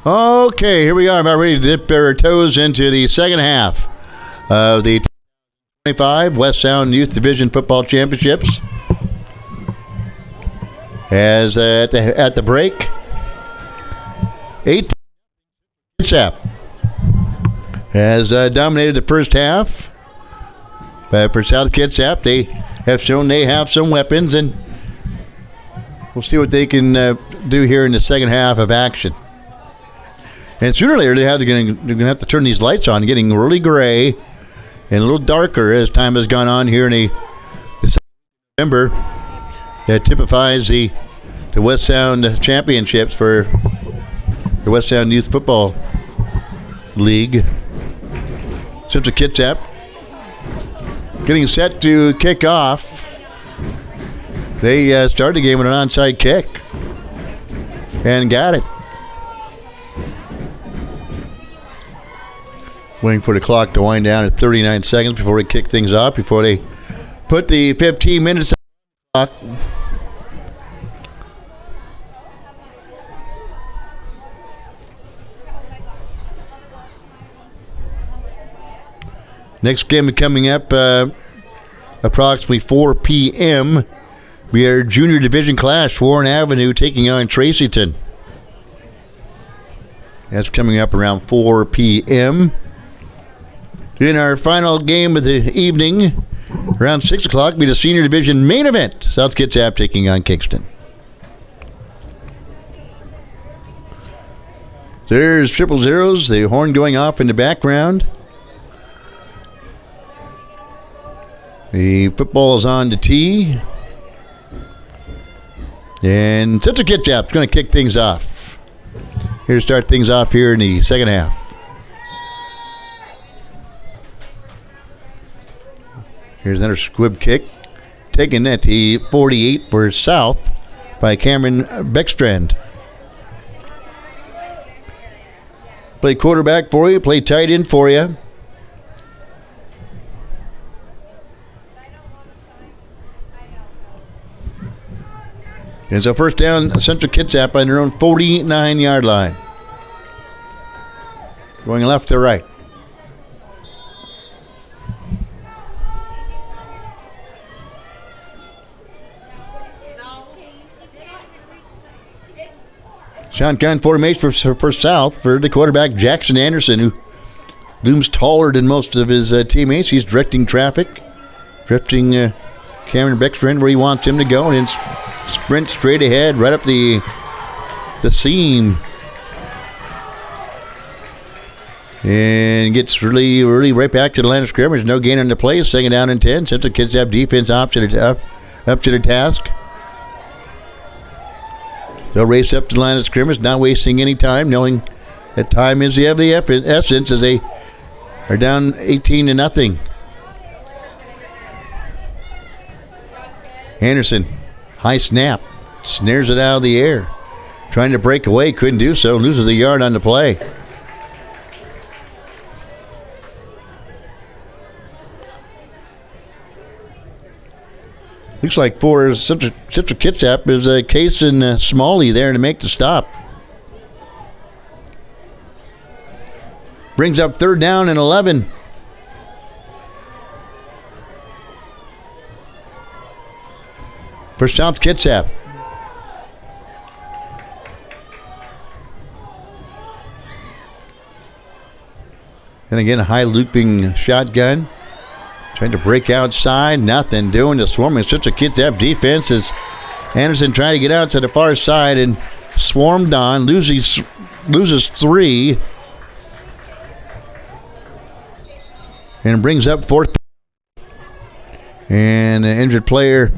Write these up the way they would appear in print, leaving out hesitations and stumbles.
Okay, here we are, about ready to dip our toes into the second half of the 25 West Sound Youth Division Football Championships. As at the break, 18 Kitsap has dominated the first half. But for South Kitsap, they have shown they have some weapons, and we'll see what they can do here in the second half of action. And sooner or later, they're going to have to turn these lights on, getting really gray and a little darker as time has gone on here in the November. That typifies the West Sound Championships for the West Sound Youth Football League. Central Kitsap getting set to kick off. They started the game with an onside kick and got it. Waiting for the clock to wind down at 39 seconds before they kick things off, before they put the 15 minutes on the clock. Next game coming up approximately 4 p.m. We are Junior Division Clash, Warren Avenue taking on Tracyton. That's coming up around 4 p.m. In our final game of the evening, around 6 o'clock, will be the Senior Division main event. South Kitsap taking on Kingston. There's 000s, the horn going off in the background. The football is on the tee. And Central Kitsap's going to kick things off. Here to start things off here in the second half. Here's another squib kick. Taken at the 48 for South by Cameron Beckstrand. Play quarterback for you. Play tight end for you. And so first down, Central Kitsap on their own 49-yard line. Going left to right. Shotgun formation for South for the quarterback, Jackson Anderson, who looms taller than most of his teammates. He's directing traffic, drifting Cameron Beckstrand where he wants him to go, and then sprint straight ahead right up the seam. And gets really right back to the line of scrimmage. No gain on the play. Second down and 10. Central Kitsap defense up to the task. They'll race up to the line of scrimmage, not wasting any time, knowing that time is of the essence as they are down 18-0. Anderson, high snap, snares it out of the air. Trying to break away, couldn't do so, loses a yard on the play. Looks like for Central Kitsap is Case and Smalley there to make the stop. Brings up third down and 11. For South Kitsap. And again, a high looping shotgun. Trying to break outside, nothing doing. The swarming Central Kitsap defense as Anderson trying to get out to the far side and swarmed on, loses 3. And brings up fourth. And the injured player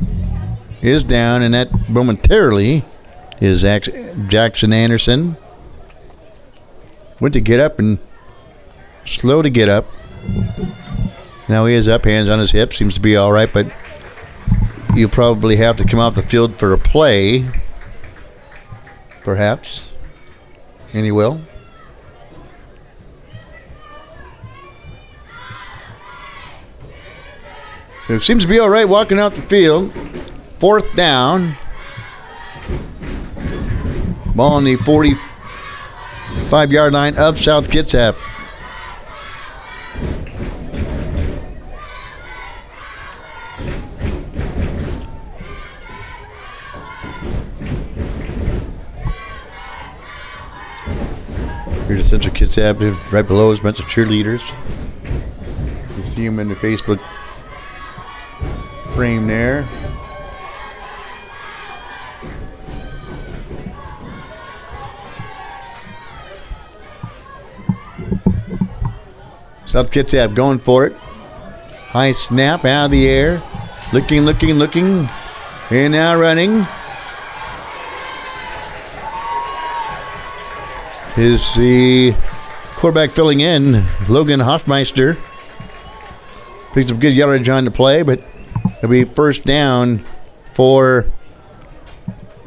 is down, and that momentarily is Jackson Anderson. Went to get up and slow to get up. Now he is up, hands on his hips, seems to be all right, but you'll probably have to come off the field for a play, perhaps. And he will. It seems to be all right walking out the field. Fourth down. Ball on the 5-yard line of South Kitsap. Here's the Central Kitsap, right below is a bunch of cheerleaders. You see them in the Facebook frame there. South Kitsap going for it. High snap out of the air. Looking. And now running. Is the quarterback filling in, Logan Hoffmeister. Picks up good yardage on the play, but it'll be first down for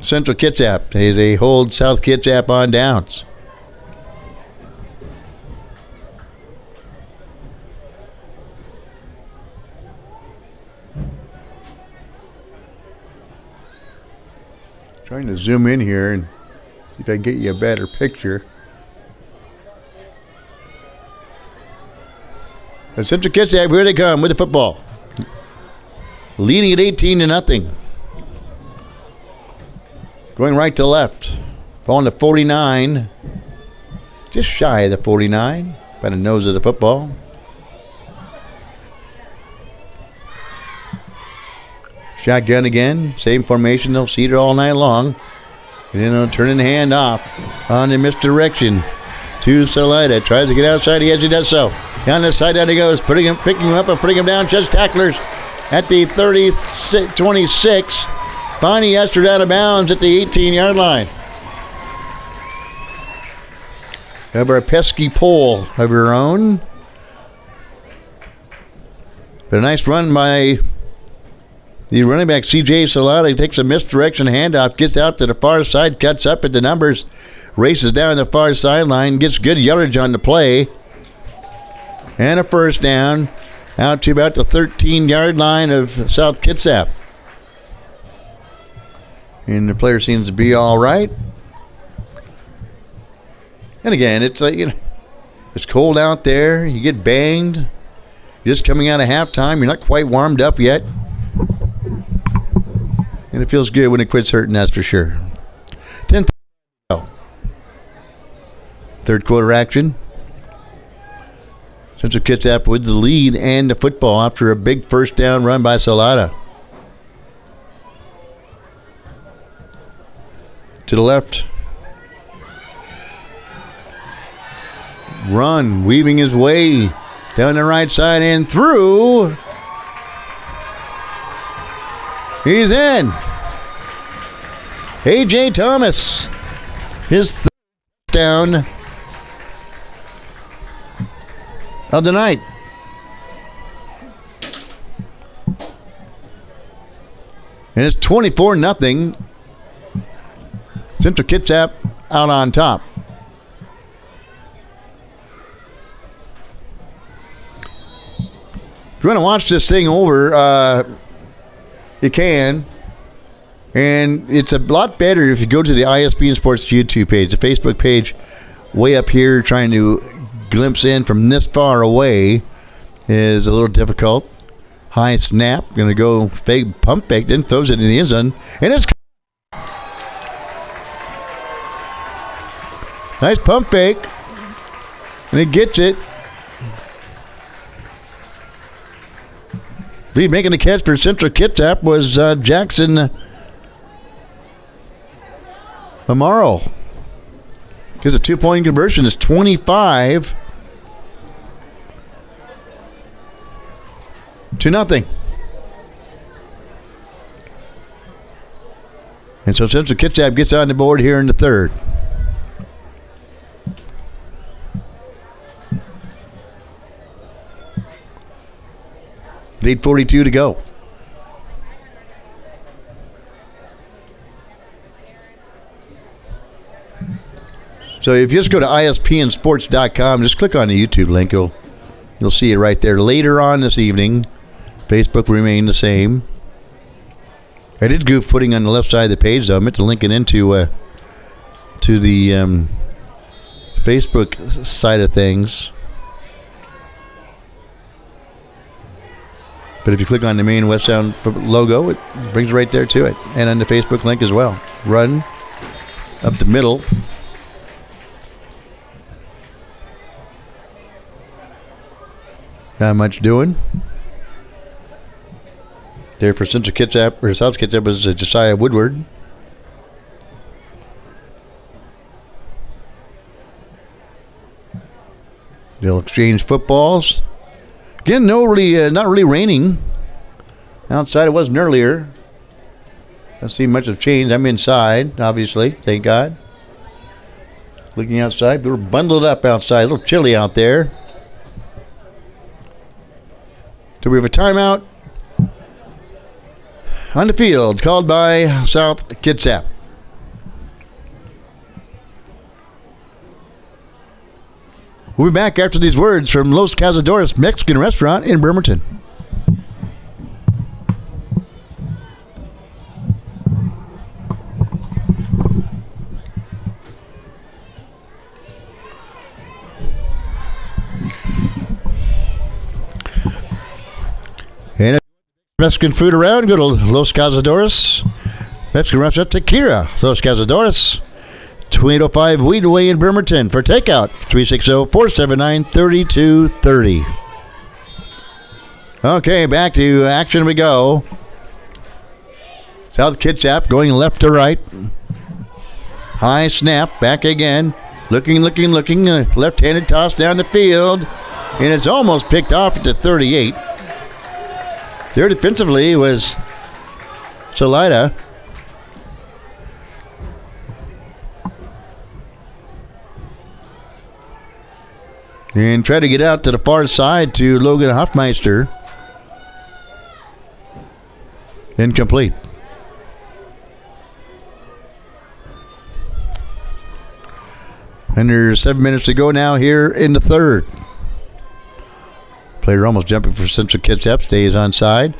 Central Kitsap. As they hold South Kitsap on downs. Trying to zoom in here and see if I can get you a better picture. And Central Kitsap, here they come with the football. Leading at 18-0. Going right to left. Falling to 49. Just shy of the 49. By the nose of the football. Shotgun again. Same formation. They'll see it all night long. And then they'll turn the hand off on the misdirection to Salida. Tries to get outside the edge. He does so. Down the sideline he goes. Picking him up and putting him down. Just tacklers at the 26. Bonnie Esther out of bounds at the 18-yard line. Have our pesky pole of her own. But a nice run by the running back, C.J. Salada. He takes a misdirection handoff, gets out to the far side, cuts up at the numbers, races down the far sideline, gets good yardage on the play. And a first down out to about the 13-yard line of South Kitsap. And the player seems to be all right. And again, it's like, it's cold out there. You get banged. You're just coming out of halftime. You're not quite warmed up yet. And it feels good when it quits hurting, that's for sure. 10th. Third quarter action. Central Kitsap with the lead and the football after a big first down run by Salada. To the left. Run, weaving his way down the right side and through. He's in. A.J. Thomas. His third down of the night. And it's 24-0. Central Kitsap out on top. If you want to watch this thing over, you can. And it's a lot better if you go to the ISB and Sports YouTube page, the Facebook page, way up here, trying to glimpse in from this far away is a little difficult. High snap, going to go fake, pump fake, then throws it in the end zone, and it's nice pump fake, and he gets it. Lead making the catch for Central Kitsap was Jackson Amaro. Because a 2-point conversion is 25-0. And so Central Kitsap gets on the board here in the third. Lead 42 to go. So if you just go to ispnsports.com, just click on the YouTube link, you'll see it right there. Later on this evening, Facebook will remain the same. I did goof putting on the left side of the page, though. I meant to link it into to the Facebook side of things. But if you click on the main West Sound logo, it brings right there to it. And on the Facebook link as well. Run up the middle. Not much doing. There for Central Kitsap, or South Kitsap, was Josiah Woodward. They'll exchange footballs. Again, not really raining. Outside it wasn't earlier. Don't see much of change. I'm inside, obviously, thank God. Looking outside, we were bundled up outside. A little chilly out there. So we have a timeout on the field called by South Kitsap. We'll be back after these words from Los Cazadores Mexican Restaurant in Bremerton. And if Mexican food around, go to Los Cazadores Mexican Restaurant, Tequila, Los Cazadores. 2805 Weedway in Bremerton. For takeout, 360-479-3230. Okay, back to action we go. South Kitsap going left to right. High snap, back again. Looking. Left-handed toss down the field. And it's almost picked off at the 38. There defensively was Salida. And try to get out to the far side to Logan Hoffmeister. Incomplete. Under 7 minutes to go now here in the third. Player almost jumping for Central Kitsap. Stays onside.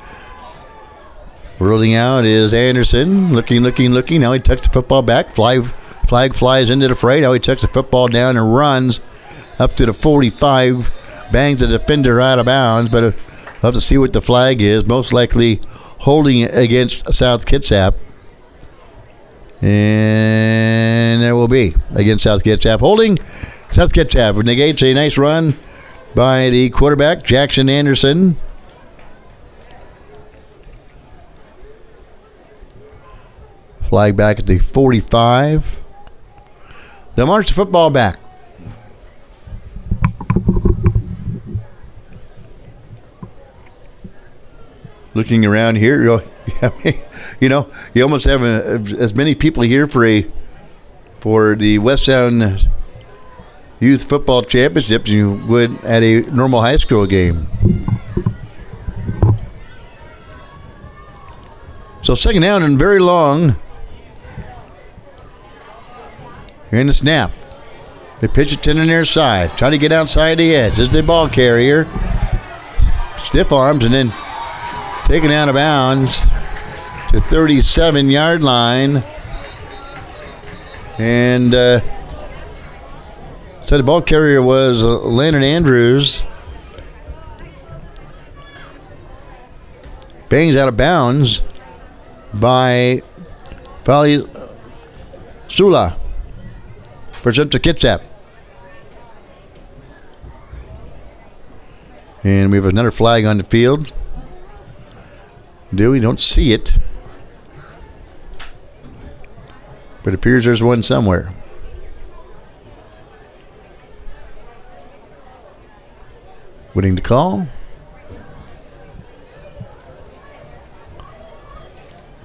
Rolling out is Anderson. Looking. Now he tucks the football back. Flag flies into the fray. Now he tucks the football down and runs up to the 45, bangs the defender out of bounds, but we'll have to see what the flag is. Most likely holding against South Kitsap. And that will be against South Kitsap. Holding South Kitsap negates a nice run by the quarterback, Jackson Anderson. Flag back at the 45. They'll march the football back. Looking around here, you almost have as many people here for the West Sound Youth Football Championships as you would at a normal high school game. So second down and very long. Here's the snap. They pitch it to the near side. Try to get outside the edge. This is the ball carrier. Stiff arms and then taken out of bounds to 37-yard line. And so the ball carrier was Landon Andrews. Bangs out of bounds by Fali Sula for Central Kitsap. And we have another flag on the field. We don't see it, but it appears there's one somewhere. Waiting to call.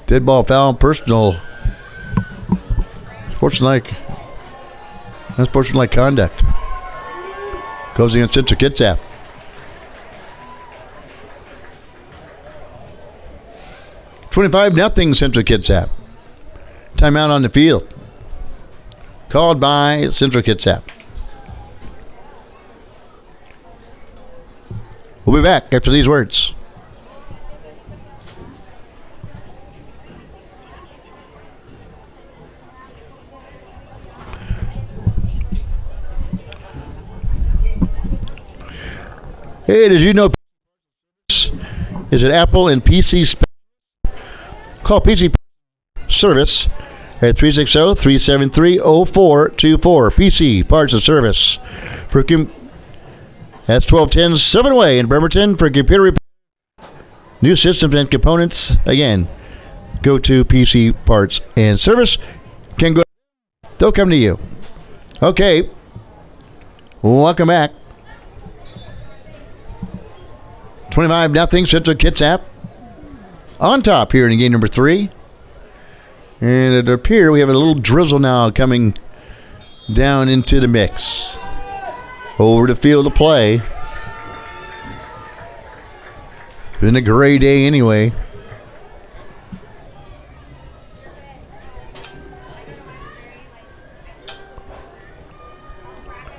Dead ball foul, personal. Unsportsmanlike conduct. Goes against Central Kitsap. 25-0 Central Kitsap. Timeout on the field. Called by Central Kitsap. We'll be back after these words. Hey, did you know is it Apple and PC? Call PC Service at 360-373-0424. PC Parts and Service. That's 1210 Sylvan Way in Bremerton for computer repair. New systems and components. Again, go to PC Parts and Service. Can go. They'll come to you. Okay. Welcome back. 25-0 Central Kitsap. On top here in game number 3. And it appears we have a little drizzle now coming down into the mix. Over the field of play. Been a gray day anyway.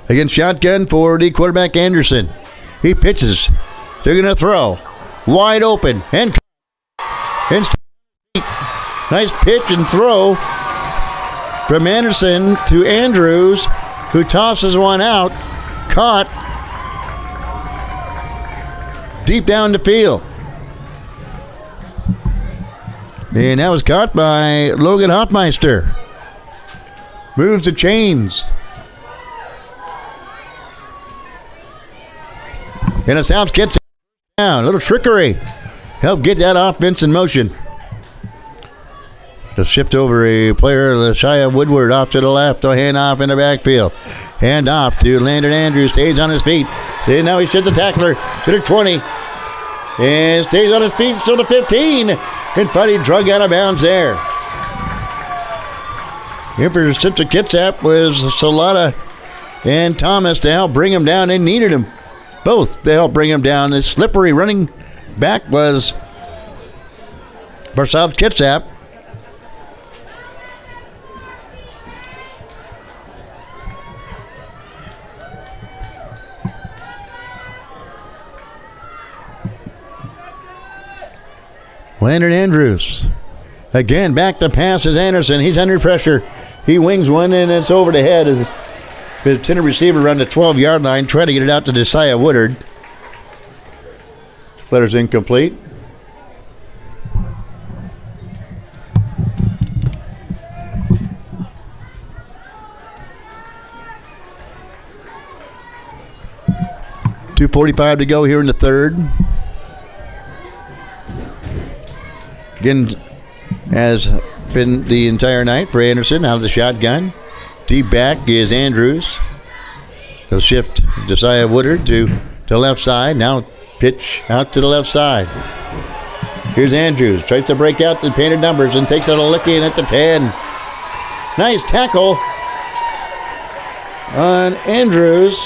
Again, shotgun for the quarterback Anderson. He pitches. They're going to throw. Wide open. And nice pitch and throw from Anderson to Andrews, who tosses one out. Caught deep down the field. And that was caught by Logan Hoffmeister. Moves the chains. And it sounds gets down. A little trickery. Help get that offense in motion. Just shift over a player, Shia Woodward, off to the left. A hand off in the backfield. Hand off to Landon Andrews. Stays on his feet. See, now he shoots the tackler to the 20. And stays on his feet, still to 15. And finally drug out of bounds there. Here for Central Kitsap was Salata and Thomas to help bring him down. They needed him both to help bring him down. The slippery running back was for South Kitsap. Landon Andrews. Again, back to pass is Anderson. He's under pressure. He wings one, and it's over the head of the intended receiver around the 12-yard line, trying to get it out to Josiah Woodard. Letter's incomplete. .245 to go here in the third. Again, has been the entire night for Anderson out of the shotgun. Deep back is Andrews. He'll shift Josiah Woodard to the left side. Now pitch out to the left side. Here's Andrews. Tries to break out the painted numbers and takes out a licking at the 10. Nice tackle on Andrews.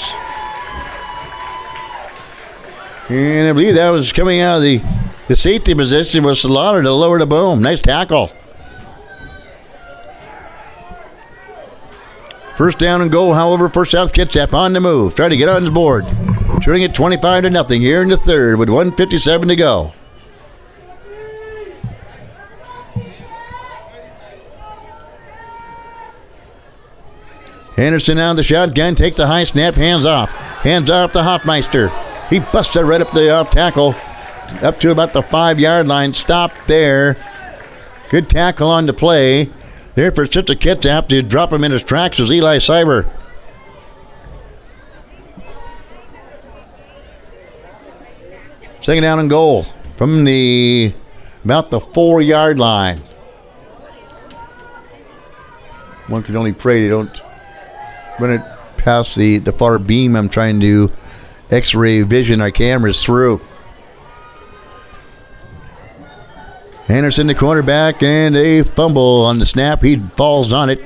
And I believe that was coming out of the safety position was Slaughter to lower the boom. Nice tackle. First down and goal, however, for South Kitsap on the move. Trying to get on the board. Shooting it 25-0 here in the third with 1:57 to go. Anderson on the shotgun, takes a high snap, hands off. Hands off to Hoffmeister. He busted right up the off tackle. Up to about the 5-yard line. Stopped there. Good tackle on the play. There for Central Kitsap to drop him in his tracks was Eli Cyber. Second down and goal from about the 4-yard line. One can only pray they don't run it past the far beam I'm trying to X-ray vision our cameras through. Anderson, the cornerback, and a fumble on the snap. He falls on it.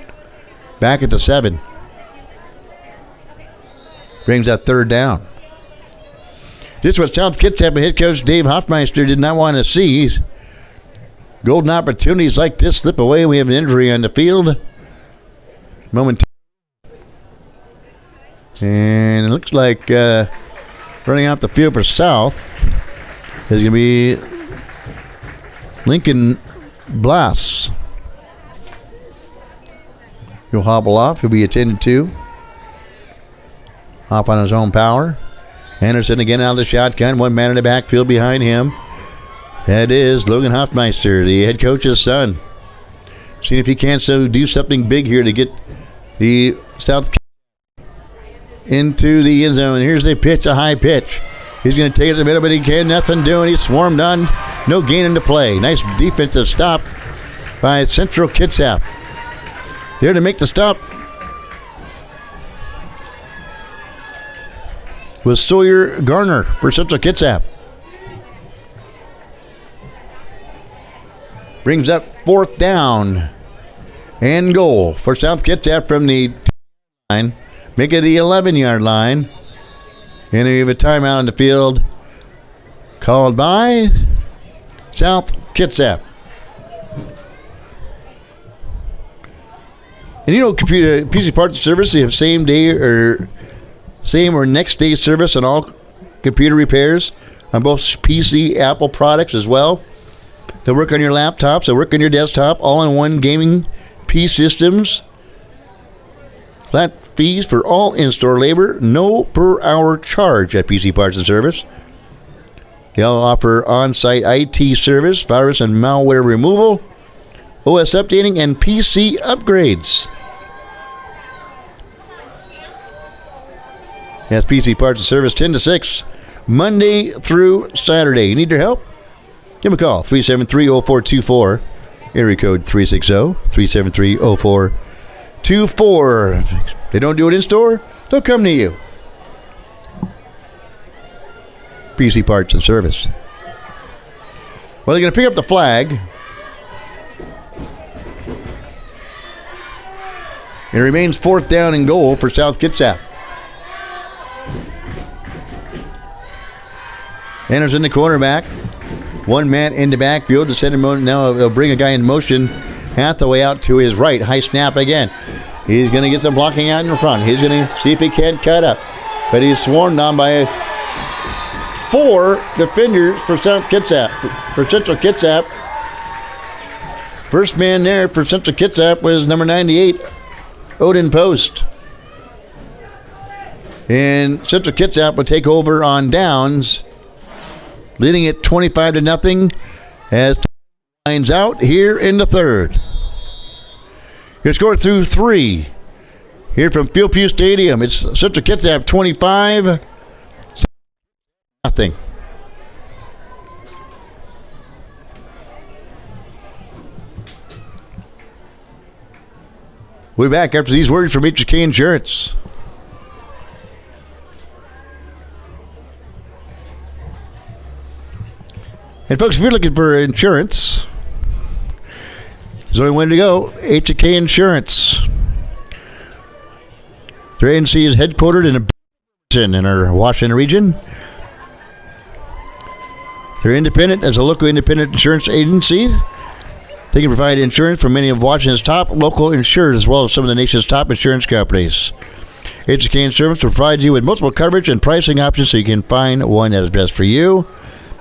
Back at the 7. Brings that third down. Just what South Kitsap head coach Dave Hoffmeister did not want to see. Golden opportunities like this slip away. We have an injury on the field. Momentarily. And it looks like running out the field for South is going to be Lincoln Blass. He'll hobble off. He'll be attended to. Off on his own power. Anderson again out of the shotgun. One man in the backfield behind him. That is Logan Hoffmeister, the head coach's son. Seeing if he can't do something big here to get the South into the end zone. Here's a pitch, a high pitch. He's going to take it to the middle, but he can nothing doing. He's swarmed on. No gain in the play. Nice defensive stop by Central Kitsap. There to make the stop was Sawyer Garner for Central Kitsap. Brings up 4th down and goal for South Kitsap from the line. Make it the 11-yard line. And we have a timeout on the field called by South Kitsap. And you know, PC Parts Service, they have same or next day service on all computer repairs on both PC, Apple products as well. They'll work on your laptops, they'll work on your desktop, all-in-one gaming PC systems. Flat fees for all in-store labor, no per-hour charge at PC Parts and Service. They'll offer on-site IT service, virus and malware removal, OS updating, and PC upgrades. That's PC Parts and Service 10 to 6, Monday through Saturday. You need their help? Give them a call, 373-0424, area code 360-373-0424. If they don't do it in store, they'll come to you. PC Parts and Service. Well, they're going to pick up the flag. It remains 4th down and goal for South Kitsap. Anderson, the cornerback. One man in the backfield to send him on. Now they'll bring a guy in motion. Hathaway out to his right. High snap again. He's going to get some blocking out in the front. He's going to see if he can't cut up. But he's swarmed on by 4 defenders for South Kitsap. For Central Kitsap. First man there for Central Kitsap was number 98, Odin Post. And Central Kitsap will take over on downs, leading it 25-0 as lines out here in the 3rd. Your score through 3 here from Fieldview Stadium. It's Central Kitsap 25-0. We'll be back after these words from HK Insurance. And folks, if you're looking for insurance, there's only one to go, HK Insurance. Their agency is headquartered in our Washington region. They're independent as a local independent insurance agency. They can provide insurance for many of Washington's top local insurers as well as some of the nation's top insurance companies. HK Insurance will provide you with multiple coverage and pricing options so you can find one that is best for you.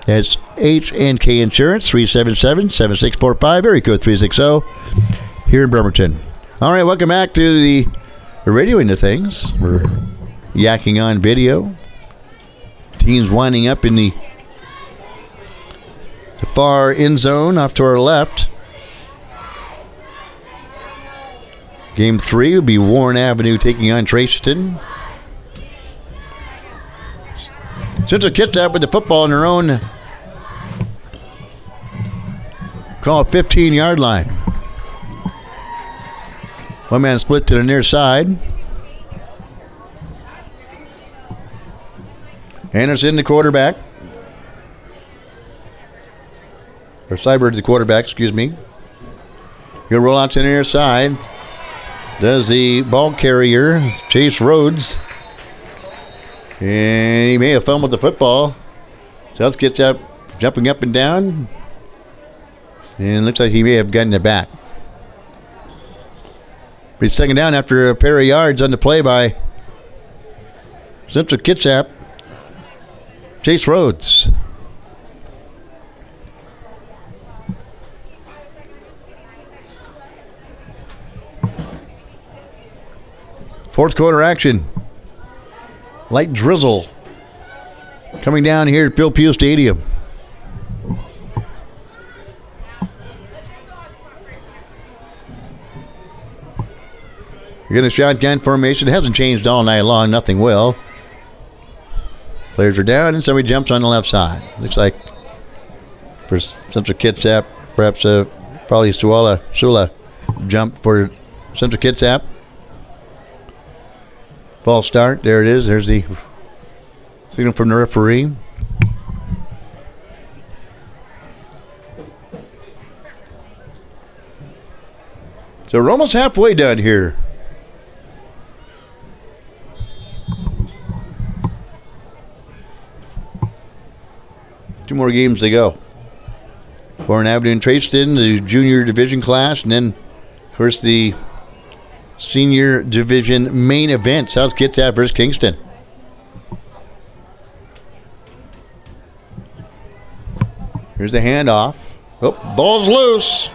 That's H&K Insurance, 377-7645, area code 360, here in Bremerton. All right, welcome back to the radio end of things. We're yakking on video. Teams winding up in the far end zone off to our left. Game 3 will be Warren Avenue taking on Traceton. Central Kitsap with the football in their own, call it 15-yard line. One man split to the near side. Anderson, the quarterback. Or Cyber, the quarterback, excuse me. He'll roll out to the near side. Does the ball carrier, Chase Rhodes. And he may have fumbled the football. South gets up, jumping up and down. And looks like he may have gotten it back. But he's second down after a pair of yards on the play by Central Kitsap. Chase Rhodes. Fourth quarter action. Light drizzle coming down here at Phil Pugh Stadium. You're going to shotgun formation. It hasn't changed all night long. Nothing will. Players are down, and somebody jumps on the left side. Looks like for Central Kitsap, perhaps probably Sula jump for Central Kitsap. False start. There it is. There's the signal from the referee. So we're almost halfway done here. Two more games to go. Warren Avenue and Traston, the junior division clash, and then, of course, the senior division main event, South Kitsap versus Kingston. Here's the handoff. Oh, ball's loose.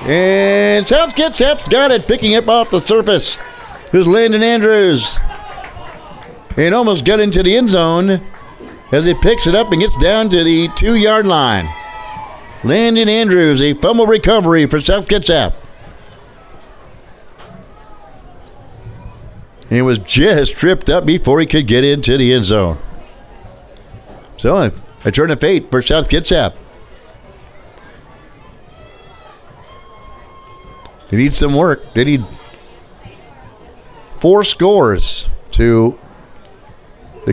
And South Kitsap's got it, picking up off the surface. Here's Landon Andrews. And almost got into the end zone as he picks it up and gets down to the 2-yard line. Landon Andrews, a fumble recovery for South Kitsap. He was just tripped up before he could get into the end zone. So a turn of fate for South Kitsap. They need some work. They need 4 scores to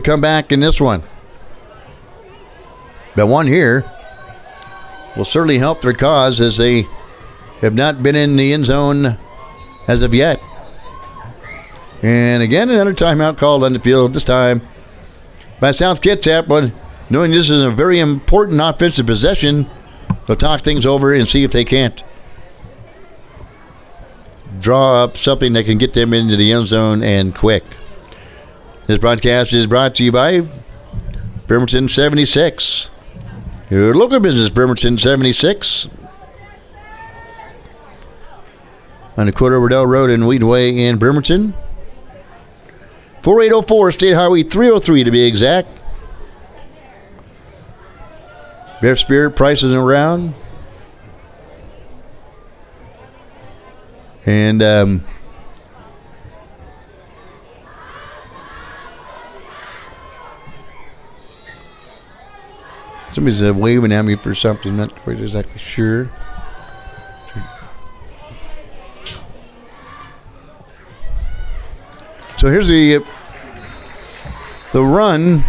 come back in this one. But one here will certainly help their cause, as they have not been in the end zone as of yet. And again, another timeout called on the field, this time by South Kitsap, but knowing this is a very important offensive possession, they'll talk things over and see if they can't draw up something that can get them into the end zone and quick. This broadcast is brought to you by Bremerton 76. Your local business, Bremerton 76. On the Cordo Riddell Road in Wheaton Way in Bremerton. 4804 State Highway 303 to be exact. Bear Spirit prices around. And somebody's waving at me for something, not quite exactly sure. So here's the run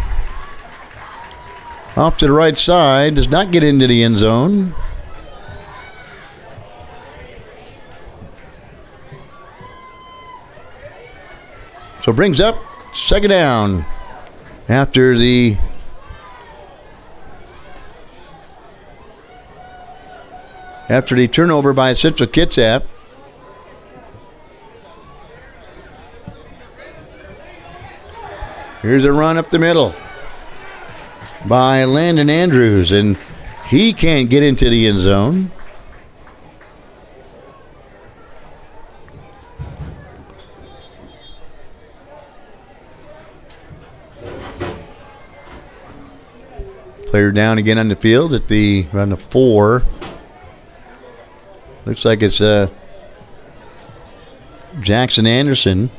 off to the right side. Does not get into the end zone. So brings up second down after the turnover by Central Kitsap. Here's a run up the middle by Landon Andrews, and he can't get into the end zone. Player down again on the field at around the 4. Looks like it's Jackson Anderson.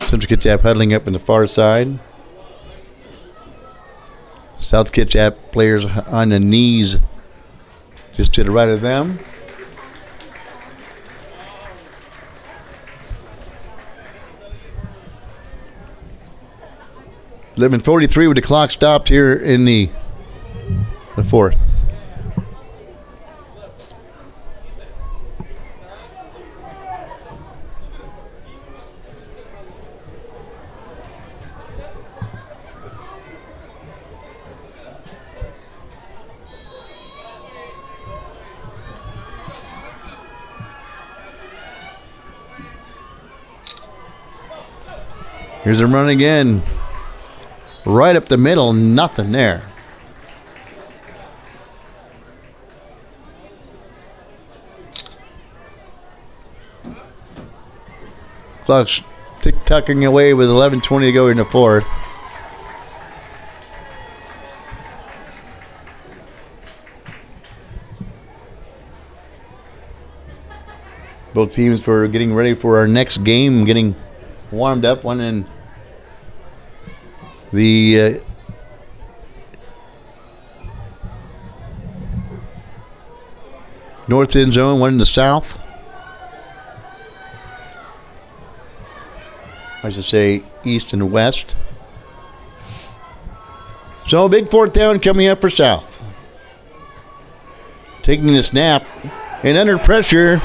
Central Kitsap huddling up in the far side. South Kitsap players on the knees just to the right of them. .43 with the clock stopped here in the 4th. Here's a run again. Right up the middle, nothing there. Clock tucking away with 11:20 to go in the fourth. Both teams were getting ready for our next game, getting warmed up. One in the north end zone, one in the south. I should say east and west. So a big fourth down coming up for South. Taking the snap and under pressure.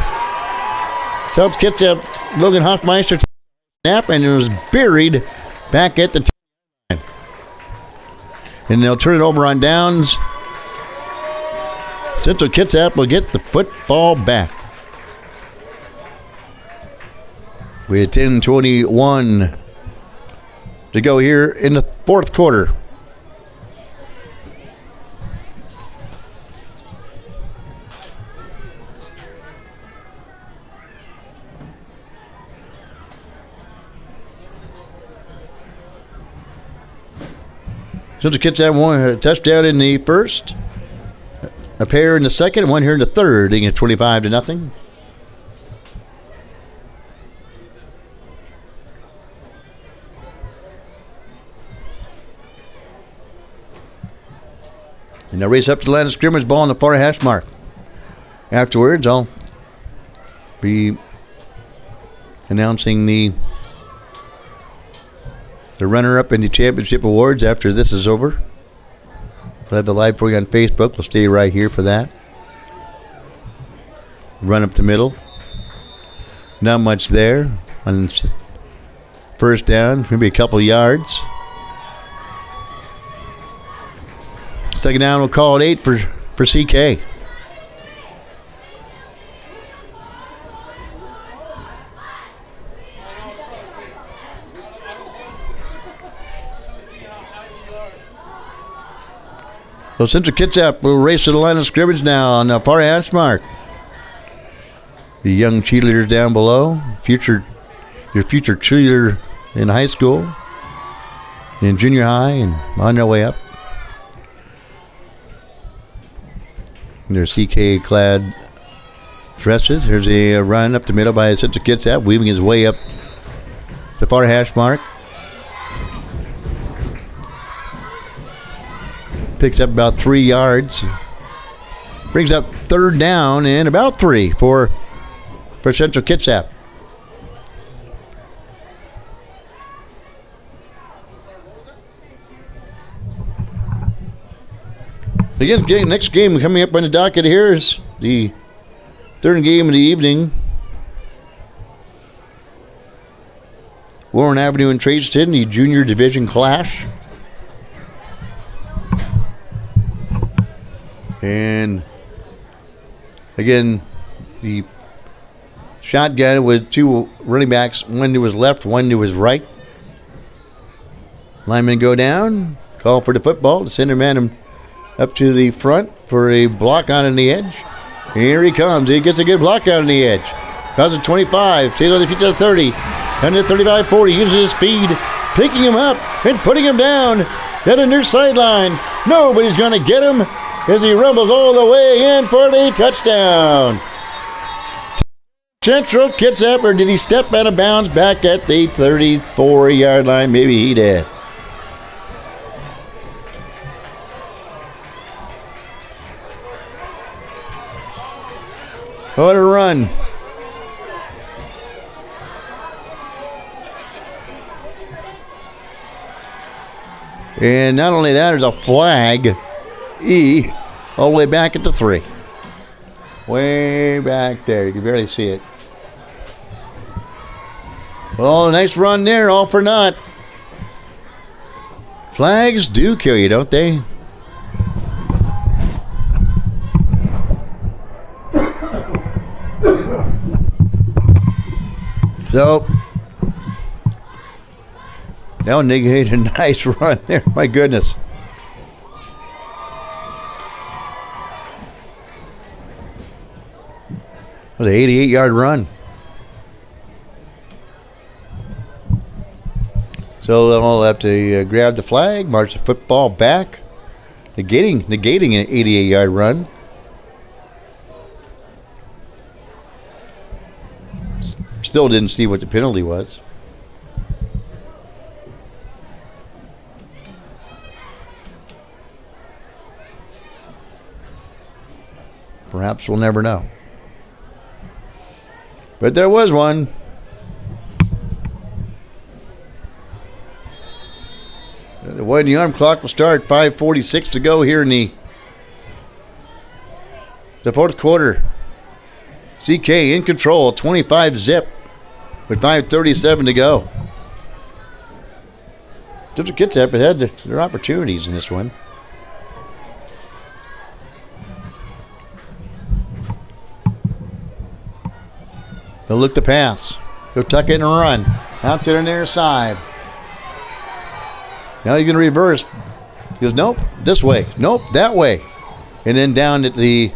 South Kitsap, Logan Hoffmeister snap, and it was buried back at the 10. And they'll turn it over on downs. Central Kitsap will get the football back. We had 10:21 to go here in the fourth quarter. Central Kitsap won a touchdown in the first, a pair in the second, and one here in the third, getting it 25-0. And they'll race up to the line of scrimmage, ball on the far hash mark. Afterwards, I'll be announcing the runner-up in the championship awards after this is over. We'll have the live for you on Facebook. We'll stay right here for that. Run up the middle. Not much there. On first down, maybe a couple yards. Second down, we'll call it 8 for CK. So Central Kitsap will race to the line of scrimmage now on the far hash mark. The young cheerleaders down below, your future cheerleader in high school, in junior high, and on their way up. In their CK-clad dresses. Here's a run up the middle by Central Kitsap, weaving his way up the far hash mark. Picks up about 3 yards. Brings up third down and about 3 for Central Kitsap. Again, next game coming up on the docket here is the third game of the evening. Warren Avenue in Traceton, the junior division clash. And again, the shotgun with 2 running backs, one to his left, one to his right. Linemen go down, call for the football. The center man up to the front for a block on the edge. Here he comes. He gets a good block out on the edge. Crosses 25, stays on the feet to the 30. Down to 35, 40. Uses his speed, picking him up and putting him down at the near sideline. Nobody's going to get him as he rumbles all the way in for the touchdown. Central Kitsap, or did he step out of bounds back at the 34-yard line? Maybe he did. What a run. And not only that, there's a flag. All the way back at the 3. Way back there. You can barely see it. Well, a nice run there, all for naught. Flags do kill you, don't they? So, that would negate a nice run there. My goodness. That was an 88-yard run. So they'll have to grab the flag, march the football back, negating an 88-yard run. Still didn't see what the penalty was. Perhaps we'll never know. But there was one. The one arm clock will start. 5:46 to go here in the fourth quarter. CK in control, 25-zip with 5:37 to go. Just the Kitsap had their opportunities in this one. They'll look to pass. They'll tuck it and run. Out to the near side. Now he's going to reverse. He goes, nope, this way. Nope, that way. And then down at the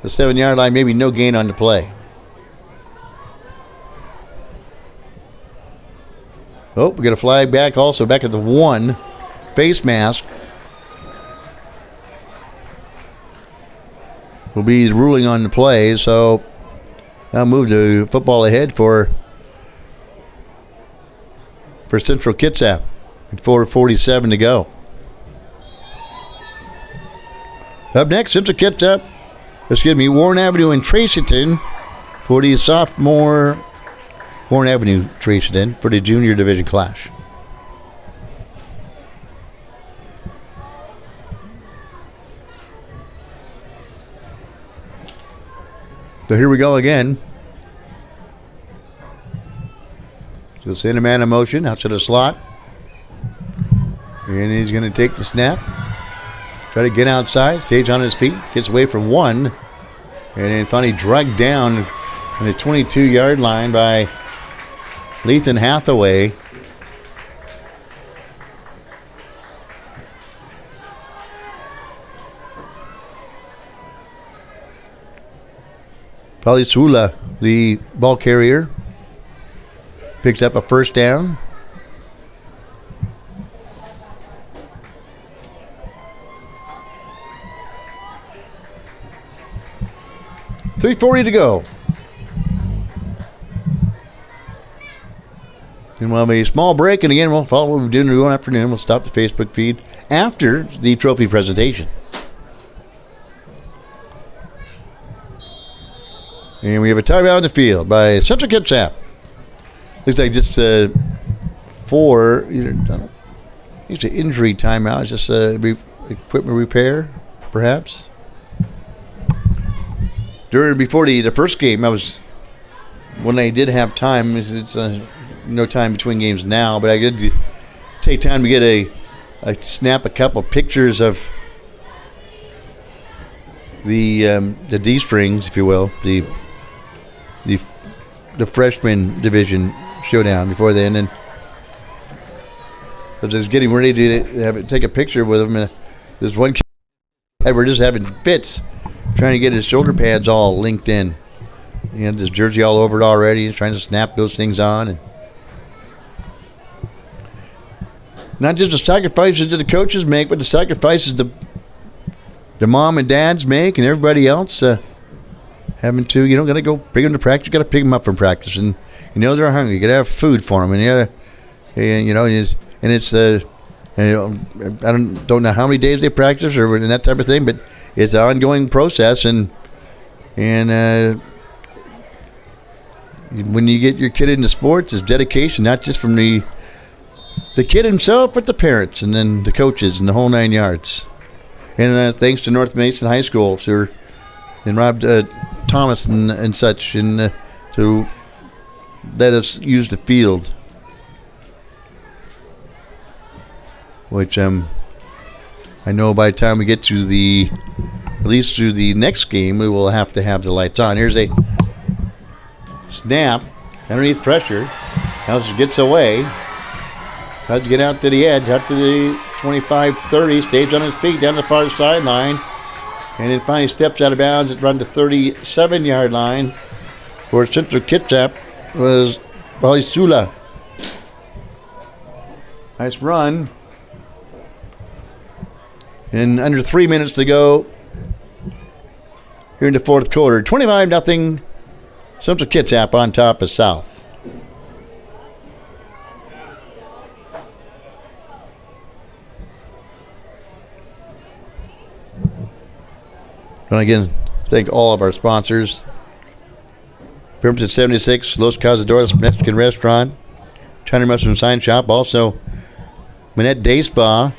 7-yard line, maybe no gain on the play. Oh, we got a flag back also back at the 1. Face mask. Will be ruling on the play, so I'll move the football ahead for Central Kitsap at 4:47 to go. Up next, Central Kitsap, Warren Avenue and Tracyton for the Sophmore Warren Avenue Tracyton for the Junior Division clash. So here we go again. So send a man in motion outside the slot. And he's going to take the snap. Try to get outside. Stays on his feet. Gets away from 1. And then finally dragged down on the 22-yard line by Lethan Hathaway. Palisula, the ball carrier, picks up a first down. $3:40 to go. And we'll have a small break, and again, we'll follow what we're doing tomorrow afternoon. We'll stop the Facebook feed after the trophy presentation. And we have a timeout in the field by Central Kitsap. Looks like just for it's an injury timeout. It's just equipment repair, perhaps. Before the first game, when I did have time. It's no time between games now, but I did take time to get snap a couple pictures of the D strings, if you will, the freshman division showdown before then, and I was getting ready to take a picture with him. There's one kid we're just having fits, trying to get his shoulder pads all linked in. He had his jersey all over it already. He's trying to snap those things on, and not just the sacrifices that the coaches make, but the sacrifices the mom and dads make, and everybody else having to, got to go bring them to practice. You got to pick them up from practice, and they're hungry. You got to have food for them, and it's I don't know how many days they practice or that type of thing, but it's an ongoing process, and when you get your kid into sports, it's dedication, not just from the kid himself, but the parents, and then the coaches, and the whole 9 yards. And thanks to North Mason High School and Rob Thomas and such, and to let us use the field, which I know by the time we get to at least through the next game, we will have to have the lights on. Here's a snap underneath pressure. House gets away. Tries to get out to the edge, out to the 25-30, stays on his feet down the far sideline, and then finally steps out of bounds and runs the 37-yard line for Central Kitsap was Palisula. Nice run. And under 3 minutes to go here in the fourth quarter. 25-0. Central Kitsap on top of South. And again, thank all of our sponsors. Pemberton 76, Los Cazadores Mexican Restaurant, China Mushroom Sign Shop, also Manette Day Spa,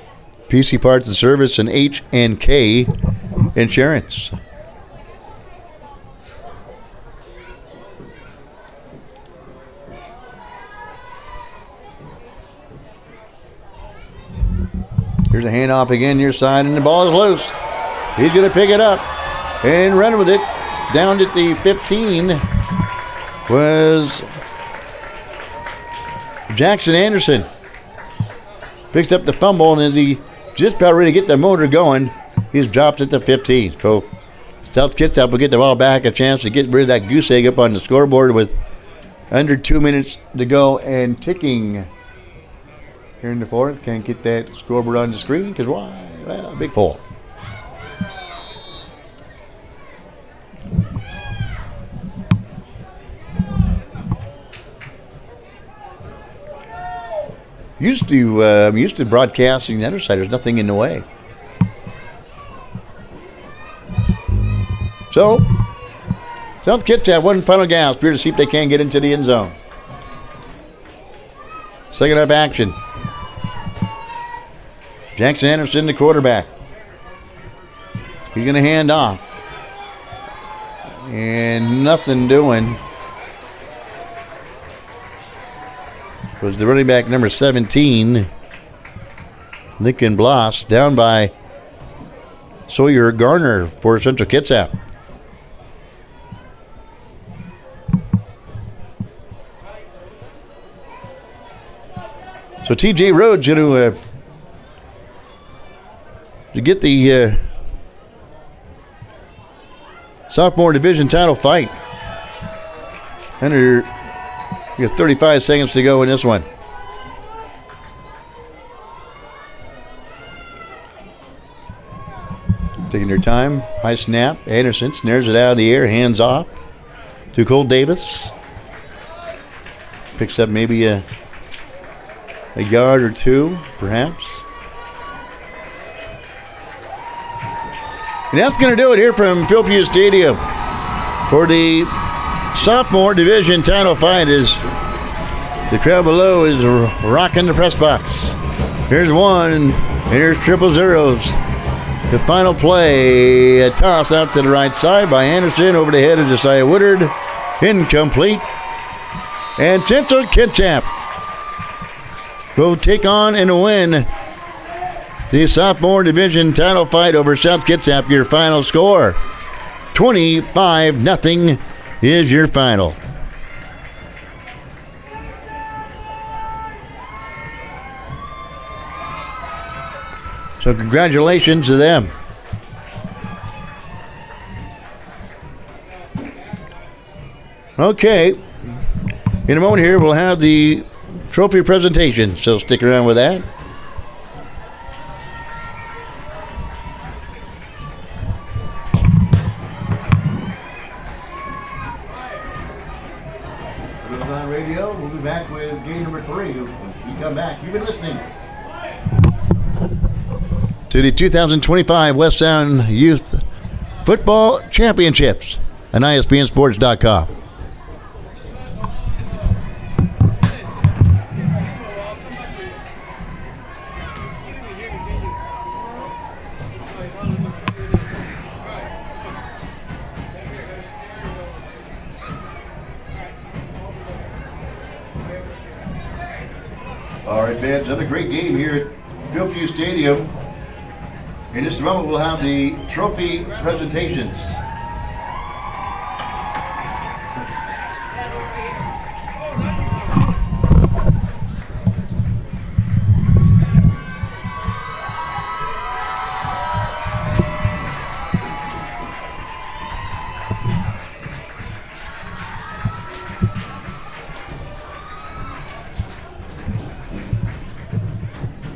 PC Parts and Service, and H&K Insurance. Here's a handoff again near side, and the ball is loose. He's going to pick it up and run with it. Down at the 15 was Jackson Anderson. Picks up the fumble, and as he just about ready to get the motor going, he's dropped at the 15. So South Kitsap will get the ball back, a chance to get rid of that goose egg up on the scoreboard with under 2 minutes to go and ticking. Here in the fourth, can't get that scoreboard on the screen because why? Well, big pull. Used to broadcasting the other side. There's nothing in the way. So, South Kitsap one final gasp here to see if they can get into the end zone. Second half action. Jackson Anderson, the quarterback. He's going to hand off. And nothing doing. Was the running back number 17, Lincoln Bloss, down by Sawyer Garner for Central Kitsap. So TJ Rhodes going to get the sophomore division title fight. Under you got 35 seconds to go in this one. Taking their time. High snap. Anderson snares it out of the air. Hands off to Cole Davis. Picks up maybe a yard or two, perhaps. And that's going to do it here from Philpott Stadium for the sophomore division title fight. As the crowd below is rocking the press box. Here's one, and here's triple zeros. The final play, a toss out to the right side by Anderson over the head of Josiah Woodard. Incomplete. And Central Kitsap will take on and win the sophomore division title fight over South Kitsap. Your final score, 25-0 is your final. So congratulations to them. Okay, in a moment here we'll have the trophy presentation, so stick around with that. On radio, we'll be back with game number 3. When you come back, you've been listening to the 2025 West Sound Youth Football Championships on ISBNSports.com. All right, fans, another great game here at Philpott Stadium. In just a moment, we'll have the trophy presentations.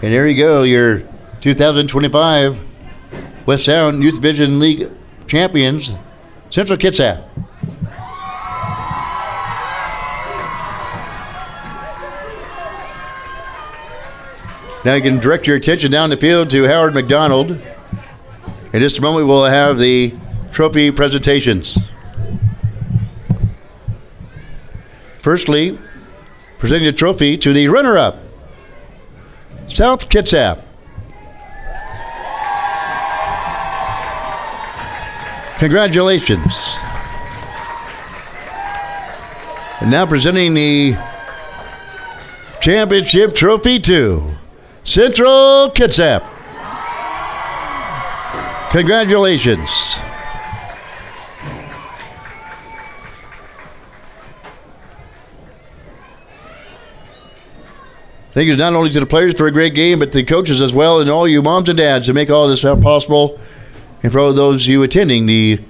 And there you go, your 2025 West Sound Youth Division League champions, Central Kitsap. Now you can direct your attention down the field to Howard McDonald. In just a moment, we'll have the trophy presentations. Firstly, presenting the trophy to the runner-up, South Kitsap. Congratulations. And now presenting the championship trophy to Central Kitsap. Congratulations. Thank you not only to the players for a great game, but the coaches as well, and all you moms and dads to make all this possible, and for all those of you attending the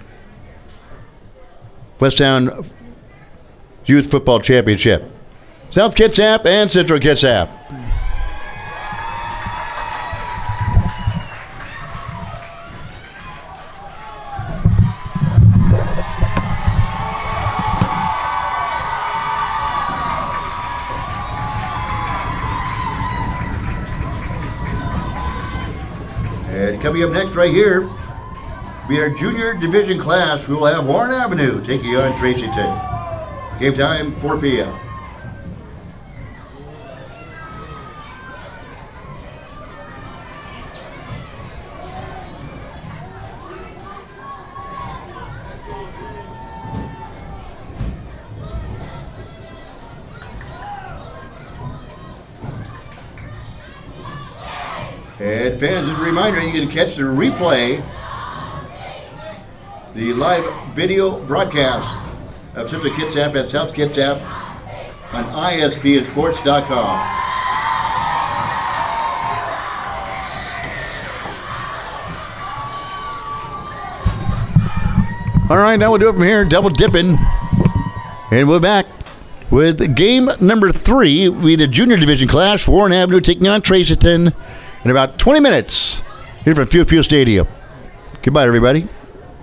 West Sound Youth Football Championship. South Kitsap and Central Kitsap. And coming up next right here, we are junior division class. We will have Warren Avenue taking on Tracyton. Game time, 4 p.m. And fans, just a reminder, you can catch the replay, the live video broadcast of Central Kitsap and South Kitsap on ISPNsports.com. All right, now we'll do it from here, double dipping. And we're back with game number 3. We the junior division class, Warren Avenue taking on Tracyton in about 20 minutes here from Pew Pew Stadium. Goodbye, everybody.